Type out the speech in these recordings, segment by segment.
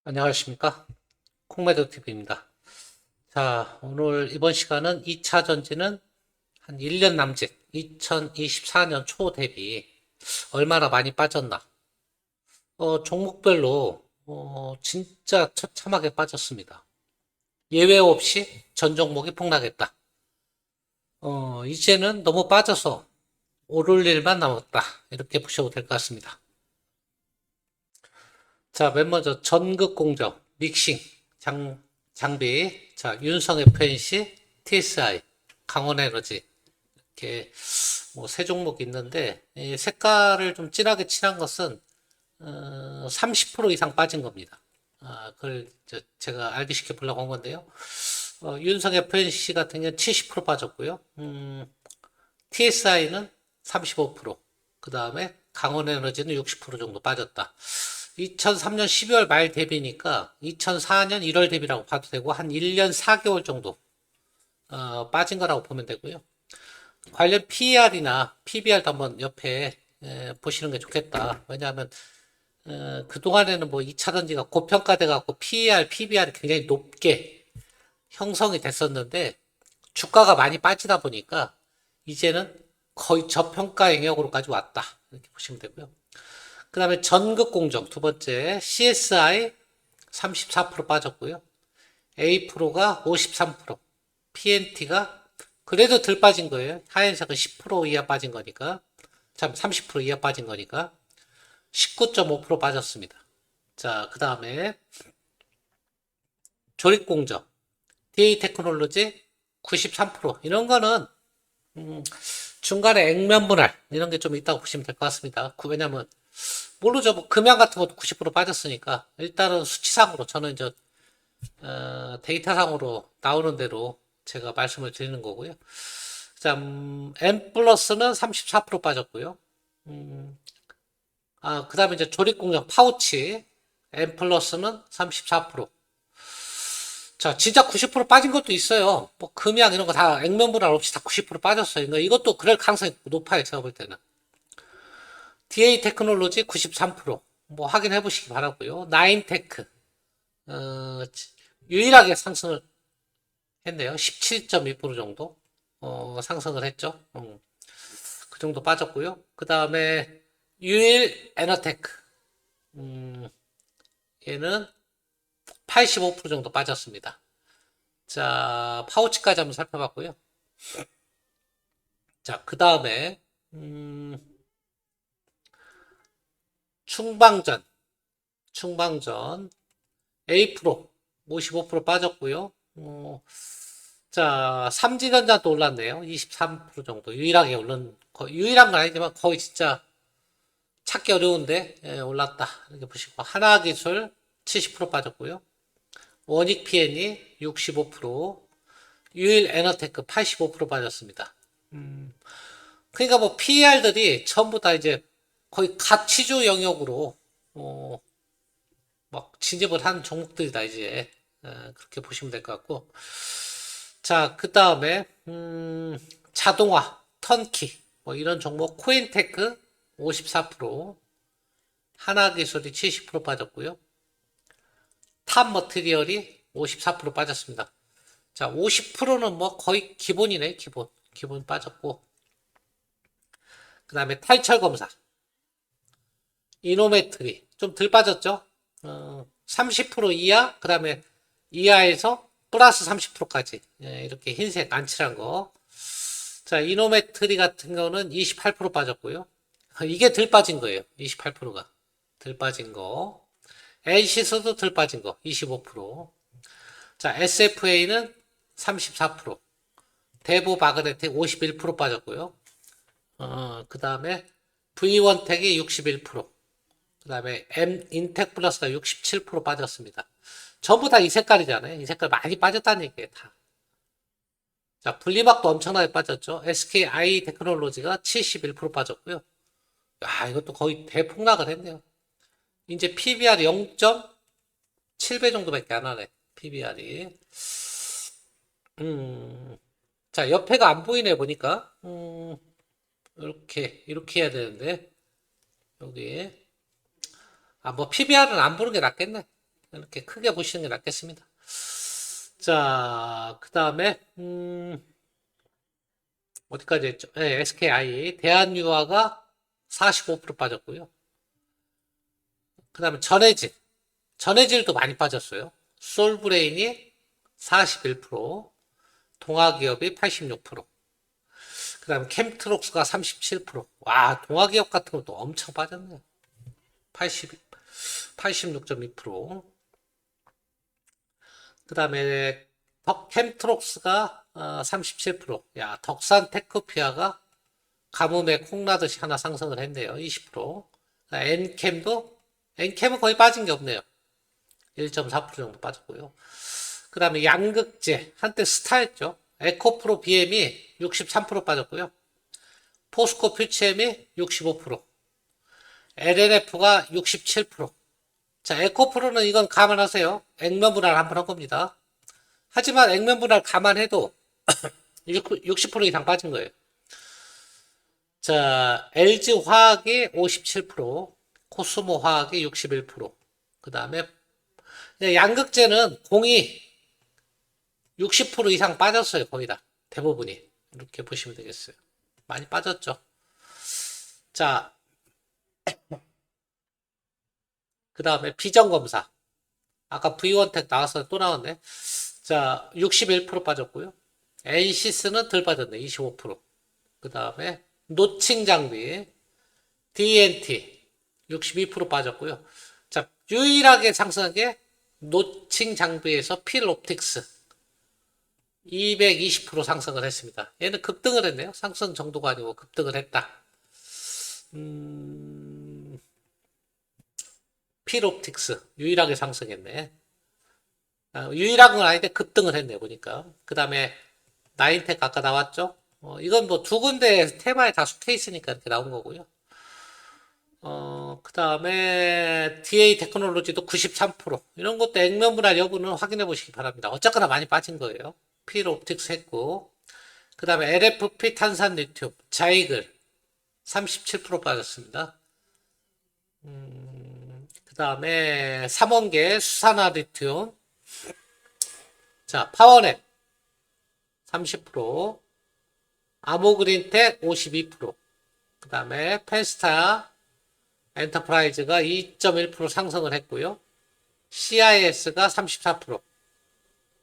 안녕하십니까. 콩매도TV입니다. 자, 오늘 이번 시간은 2차 전지는 한 1년 남짓, 2024년 초 대비 얼마나 많이 빠졌나. 종목별로, 진짜 처참하게 빠졌습니다. 예외 없이 전 종목이 폭락했다. 이제는 너무 빠져서 오를 일만 남았다. 이렇게 보셔도 될 것 같습니다. 자, 맨 먼저 전극 공정, 믹싱, 장비, 자, 윤성 FNC, TSI, 강원에너지, 이렇게 뭐 세 종목이 있는데, 이 색깔을 좀 진하게 칠한 것은 30% 이상 빠진 겁니다. 그걸 제가 알기 쉽게 보려고 한 건데요. 윤성 FNC 같은 경우는 70% 빠졌고요. TSI는 35%, 그 다음에 강원에너지는 60% 정도 빠졌다. 2003년 12월 말 대비니까 2004년 1월 대비라고 봐도 되고 한 1년 4개월 정도 빠진 거라고 보면 되고요. 관련 PER이나 PBR도 한번 옆에 보시는 게 좋겠다. 왜냐하면 그동안에는 뭐 2차 전지가 고평가돼 갖고 PER, PBR이 굉장히 높게 형성이 됐었는데 주가가 많이 빠지다 보니까 이제는 거의 저평가 영역으로까지 왔다. 이렇게 보시면 되고요. 그 다음에 전극 공정 두 번째 CSI 34% 빠졌고요. A프로가 53%, PNT가 그래도 덜 빠진 거예요. 하얀색은 10% 이하 빠진 거니까, 참 30% 이하 빠진 거니까 19.5% 빠졌습니다. 자, 그 다음에 조립 공정 DA 테크놀로지 93%. 이런 거는 중간에 액면 분할 이런 게 좀 있다고 보시면 될 것 같습니다. 왜냐면 모르죠. 뭐 금양 같은 것도 90% 빠졌으니까 일단은 수치상으로 저는 이제 데이터상으로 나오는 대로 제가 말씀을 드리는 거고요. 자, M 플러스는 34% 빠졌고요. 그 다음에 이제 조립공정 파우치 M 플러스는 34%. 자, 진짜 90% 빠진 것도 있어요. 뭐 금양 이런 거 다 액면 분할 없이 다 90% 빠졌어요. 그러니까 이것도 그럴 가능성이 높아요. 제가 볼 때는. DA 테크놀로지 93%. 뭐 확인해 보시기 바라고요. 나인테크 어, 유일하게 상승을 했네요. 17.2% 정도 상승을 했죠. 그 정도 빠졌고요. 그 다음에 유일 에너테크 얘는 85% 정도 빠졌습니다. 자, 파우치까지 한번 살펴봤고요. 자, 그 다음에 충방전 충방전 A 프로 55% 빠졌고요. 자, 삼진전자도 올랐네요. 23% 정도. 유일하게 오른, 유일한 건 아니지만 거의 진짜 찾기 어려운데, 올랐다. 이렇게 보시고. 하나기술 70% 빠졌고요. 원익 PN이 65%, 유일 에너테크 85% 빠졌습니다. 그러니까 뭐 PER들이 전부 다 이제 거의 가치주 영역으로, 어, 막 진입을 한 종목들이다, 이제. 그렇게 보시면 될 것 같고. 자, 그 다음에, 자동화, 턴키, 뭐 이런 종목, 코인테크 54%, 하나기술이 70% 빠졌고요. 탑머티리얼이 54% 빠졌습니다. 자, 50%는 뭐 거의 기본이네, 기본. 기본 빠졌고. 그 다음에 탈철검사, 이노메트리, 좀 덜 빠졌죠? 30% 이하, 그 다음에 이하에서 플러스 30%까지. 이렇게 흰색 안칠한 거. 자, 이노메트리 같은 경우는 28% 빠졌고요. 이게 덜 빠진 거예요. 28%가. 덜 빠진 거. NC에서도 덜 빠진 거. 25%. 자, SFA는 34%. 대부 바그네텍 51% 빠졌고요. 그 다음에 V1텍이 61%. 그 다음에 M 인텍 플러스가 67% 빠졌습니다. 전부 다 이 색깔이잖아요. 이 색깔 많이 빠졌다는 얘기예요, 다. 자, 분리막도 엄청나게 빠졌죠. SKI 테크놀로지가 71% 빠졌고요. 야, 이것도 거의 대폭락을 했네요. 이제 PBR이 0.7배 정도밖에 안 하네. PBR이. 자, 옆에가 안 보이네, 보니까. 이렇게 해야 되는데. 여기. 뭐 PBR은 안 보는 게 낫겠네. 이렇게 크게 보시는 게 낫겠습니다. 자, 그 다음에, 어디까지 했죠? 네, SKI. 대한유화가 45% 빠졌고요. 그 다음에 전해질. 전해질도 많이 빠졌어요. 솔브레인이 41%, 동아기업이 86%. 그 다음에 캠트록스가 37%. 와, 동아기업 같은 것도 엄청 빠졌네요. 86.2%. 그 다음에 캠트록스가 37%. 야, 덕산 테크피아가 가뭄에 콩나듯이 하나 상승을 했네요. 20%. 엔캠은 거의 빠진 게 없네요. 1.4% 정도 빠졌고요. 그 다음에 양극재, 한때 스타였죠. 에코프로 BM이 63% 빠졌고요. 포스코 퓨치엠이 65%, LNF가 67%. 자, 에코프로는 이건 감안하세요. 액면 분할 한번 한 겁니다. 하지만 액면 분할 감안해도 60% 이상 빠진 거예요. 자, LG화학이 57%, 코스모화학이 61%. 그 다음에 양극재는 공이 60% 이상 빠졌어요. 거의 다. 대부분이. 이렇게 보시면 되겠어요. 많이 빠졌죠. 자, 그 다음에 비전검사. 아까 V1텍 나왔어요. 또 나왔네. 자, 61% 빠졌고요. NC스는 덜 빠졌네. 25%. 그 다음에 노칭 장비. DNT 62% 빠졌고요. 자, 유일하게 상승한 게 노칭 장비에서 필옵틱스 220% 상승을 했습니다. 얘는 급등을 했네요. 상승 정도가 아니고 급등을 했다. 필옵틱스 유일하게 상승했네. 유일한 건 아닌데 급등을 했네 보니까. 그 다음에 나인텍 아까 나왔죠. 이건 뭐 두 군데 테마에 다 속해 있으니까 이렇게 나온 거고요. 그 다음에 DA 테크놀로지도 93%. 이런 것도 액면 분할 여부는 확인해 보시기 바랍니다. 어쨌거나 많이 빠진 거예요. 필옵틱스 했고. 그 다음에 LFP 탄산 리튬, 자이글 37% 빠졌습니다. 그 다음에 삼원계 수산화 리튬. 자, 파워넷 30%, 아모그린텍 52%, 그 다음에 펜스타 엔터프라이즈가 2.1% 상승을 했고요. CIS가 34%,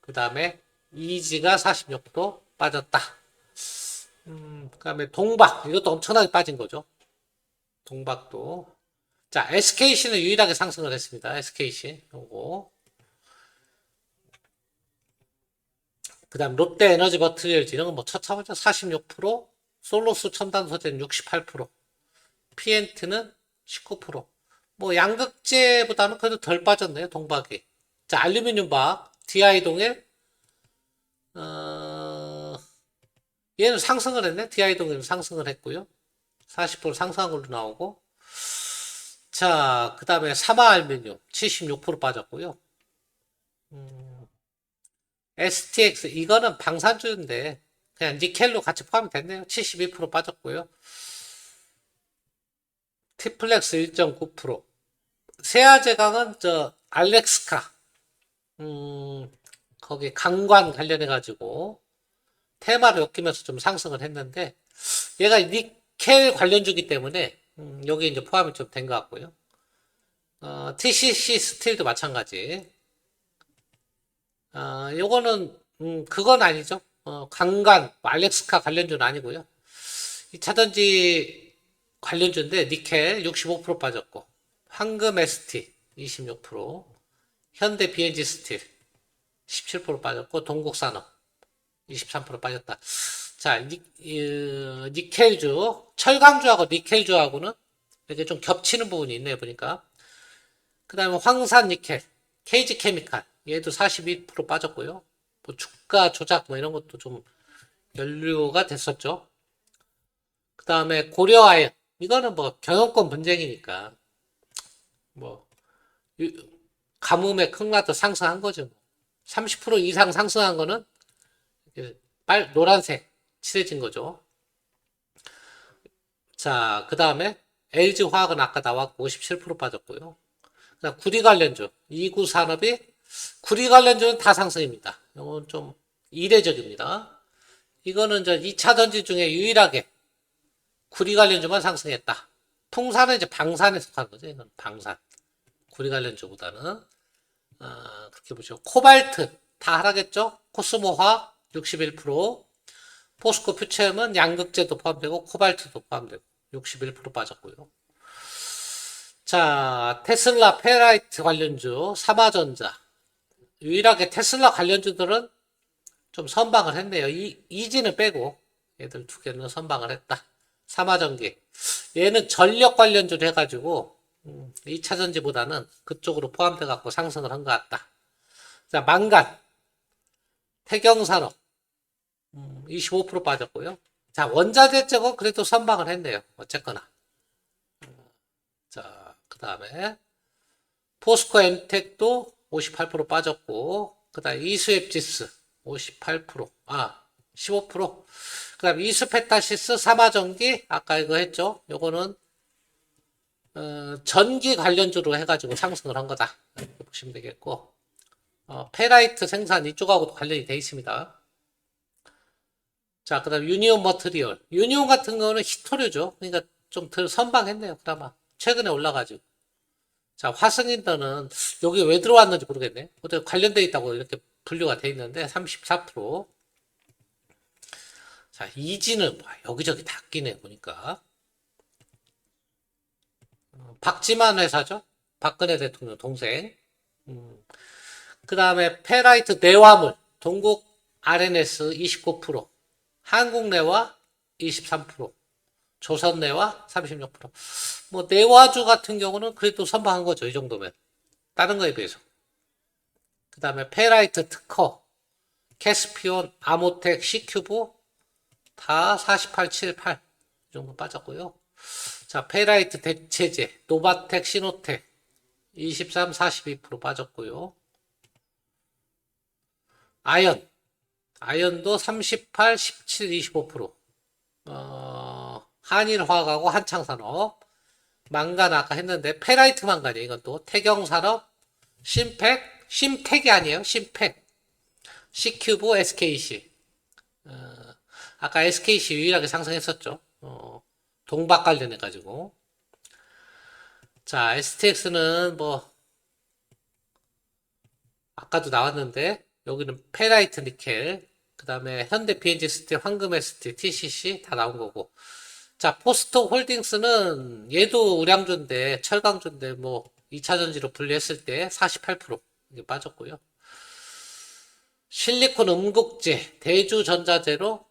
그 다음에 이지가 46% 빠졌다. 그 다음에 동박, 이것도 엄청나게 빠진 거죠. 동박도. 자, SKC는 유일하게 상승을 했습니다. SKC, 요거. 그 다음 롯데 에너지 버티리얼즈 이런 건 뭐 처참하죠. 46%, 솔로스 첨단 소재는 68%, 피엔트는 19%. 뭐 양극재보다는 그래도 덜 빠졌네요. 동박이. 자, 알루미늄 박 DI동일 얘는 상승을 했네. DI동일은 상승을 했고요. 40% 상승한 걸로 나오고. 자, 그 다음에 사마알루미늄 76% 빠졌고요. STX 이거는 방산주인데 그냥 니켈로 같이 포함이 됐네요. 72% 빠졌고요. 티플렉스 1.9%. 세아제강은 저 알렉스카 거기 강관 관련해 가지고 테마를 엮이면서 좀 상승을 했는데 얘가 니켈 관련주기 때문에 여기 이제 포함이 좀 된 것 같고요. TCC 스틸도 마찬가지. 요거는 그건 아니죠. 강간 알렉스카 관련주는 아니고요. 이 차전지 관련주인데 니켈 65% 빠졌고 황금 ST 26%, 현대 BNG 스틸 17% 빠졌고 동국산업 23% 빠졌다. 자, 니켈주, 철강주하고 니켈주하고는 이렇게 좀 겹치는 부분이 있네요, 보니까. 그 다음에 황산 니켈, KG 케미칼, 얘도 42% 빠졌고요. 뭐 주가 조작 뭐 이런 것도 좀 연루가 됐었죠. 그 다음에 고려아연, 이거는 뭐 경영권 분쟁이니까 뭐 가뭄에 큰라도 상승한 거죠. 30% 이상 상승한 거는 노란색 칠해진 거죠. 자, 그 다음에 LG화학은 아까 나왔고 57% 빠졌고요. 그다음 구리 관련주, 2구 산업이 구리 관련주는 다 상승입니다. 이건 좀 이례적입니다. 이거는 저 2차 전지 중에 유일하게 구리 관련주만 상승했다. 풍산은 이제 방산에 속한 거죠. 이건 방산. 구리 관련주보다는. 그렇게 보시고. 코발트 다 하락했죠. 코스모화 61%, 포스코 퓨처엠은 양극재도 포함되고 코발트도 포함되고 61% 빠졌고요. 자, 테슬라 페라이트 관련주, 삼화전자. 유일하게 테슬라 관련주들은 좀 선방을 했네요. 이지는 빼고 얘들 두 개는 선방을 했다. 삼화전기. 얘는 전력 관련주로 해가지고 2차 전지보다는 그쪽으로 포함돼 갖고 상승을 한 것 같다. 자, 망간, 태경산업 25% 빠졌고요. 자, 원자재 쪽은 그래도 선방을 했네요. 어쨌거나. 자, 그 다음에 포스코 엔텍도 58% 빠졌고, 그 다음에 이수앱지스 58%, 15%. 그 다음에 이수페타시스 삼화전기, 아까 이거 했죠? 요거는, 전기 관련주로 해가지고 상승을 한 거다. 이렇게 보시면 되겠고, 페라이트 생산 이쪽하고도 관련이 돼 있습니다. 자, 그 다음에 유니온 머트리얼. 유니온 같은 거는 히토류죠. 그러니까 좀 덜 선방했네요. 그나마. 최근에 올라가지고. 자, 화승인더는 여기 왜 들어왔는지 모르겠네. 어떻게 관련돼 있다고 이렇게 분류가 돼 있는데 34%. 자, 이지는 여기저기 다 끼네 보니까. 박지만 회사죠. 박근혜 대통령 동생. 그 다음에 페라이트 내화물 동국 RNS 29%, 한국내화 23%, 조선내화 36%. 뭐 내화주 같은 경우는 그래도 선방한 거죠. 이 정도면. 다른 거에 비해서. 그 다음에 페라이트 특허, 캐스피온, 아모텍, C큐브 다 48, 78. 이 정도 빠졌고요. 자, 페라이트 대체제, 노바텍, 시노텍 23, 42% 빠졌고요. 아연도 38, 17, 25%. 한일화학하고 한창산업. 망간 아까 했는데 페라이트 망간이에요. 이것도 태경산업, 심텍이 아니에요. 심팩, C큐브, SKC. 아까 SKC 유일하게 상승했었죠. 동박 관련해가지고. 자, STX는 뭐 아까도 나왔는데 여기는 페라이트 니켈, 그 다음에 현대 BNG 스틸, 황금 ST, TCC 다 나온 거고. 자, 포스트 홀딩스는 얘도 우량주인데 철강주인데 뭐 2차 전지로 분리했을 때 48% 이게 빠졌고요. 실리콘 음극재, 대주전자재로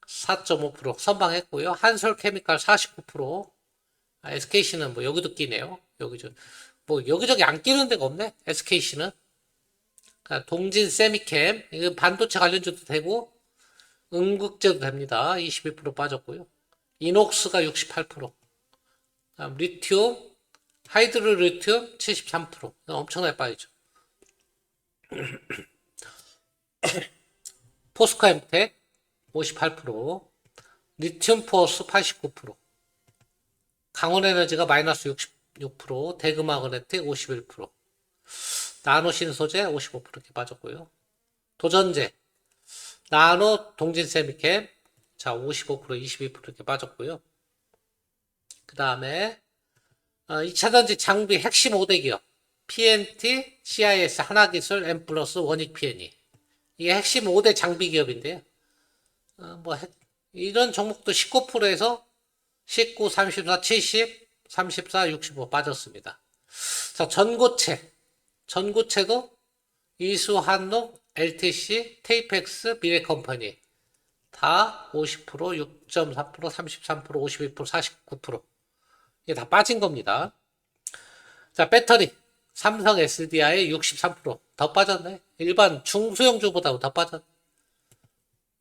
4.5% 선방했고요. 한솔케미칼 49%. SKC는 뭐 여기도 끼네요. 뭐 여기저기 안 끼는 데가 없네. SKC는. 동진 세미캠, 이건 반도체 관련주도 되고 음극재도 됩니다. 21% 빠졌고요. 이녹스가 68%. 리튬, 하이드로 리튬 73%. 엄청나게 빠지죠. 포스코엠텍 58%, 리튬 포스 89%, 강원에너지가 마이너스 66%, 대금마그네틱 51%, 나노신소재 55% 이렇게 빠졌고요. 도전제, 나노 동진세미캠, 자, 55%, 22% 이렇게 빠졌고요. 그 다음에, 2차전지 장비 핵심 5대 기업, PNT, CIS, 하나기술, 엠플러스, 원익-P&E. 이게 핵심 5대 장비 기업인데요. 이런 종목도 19%에서 19, 34, 70, 34, 65 빠졌습니다. 자, 전고체도 이수, 한농, LTC, 테이펙스, 미래컴퍼니 다 50%, 6.4%, 33%, 52%, 49% 이게 다 빠진 겁니다. 자, 배터리 삼성 SDI 63%더 빠졌네. 일반 중소형주보다 더 빠졌네.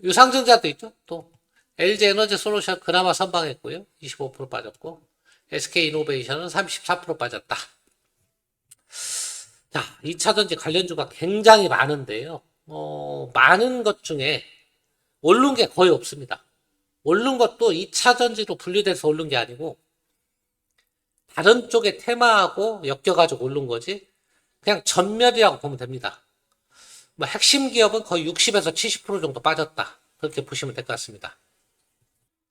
유상증자도 있죠. 또 LG 에너지 솔루션 그나마 선방했고요. 25% 빠졌고 SK 이노베이션은 34% 빠졌다. 자, 2차 전지 관련주가 굉장히 많은데요. 많은 것 중에 오른 게 거의 없습니다. 오른 것도 2차 전지로 분류돼서 오른 게 아니고 다른 쪽의 테마하고 엮여가지고 오른 거지. 그냥 전멸이라고 보면 됩니다. 뭐 핵심 기업은 거의 60에서 70% 정도 빠졌다. 그렇게 보시면 될 것 같습니다.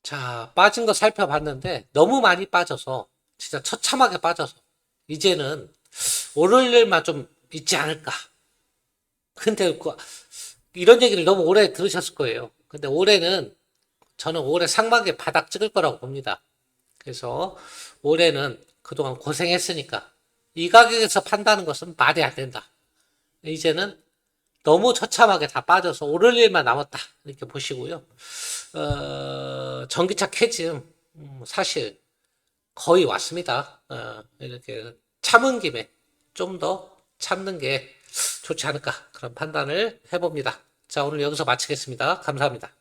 자, 빠진 거 살펴봤는데 너무 많이 빠져서 진짜 처참하게 빠져서 이제는 오를 일만 좀 있지 않을까. 근데 이런 얘기를 너무 오래 들으셨을 거예요. 근데 올해는 저는 올해 상반기에 바닥 찍을 거라고 봅니다. 그래서 올해는 그동안 고생했으니까 이 가격에서 판다는 것은 말이 안 된다. 이제는 너무 처참하게 다 빠져서 오를 일만 남았다. 이렇게 보시고요. 전기차 캐즘, 사실 거의 왔습니다. 이렇게 참은 김에 좀 더 참는 게 좋지 않을까. 그런 판단을 해봅니다. 자, 오늘 여기서 마치겠습니다. 감사합니다.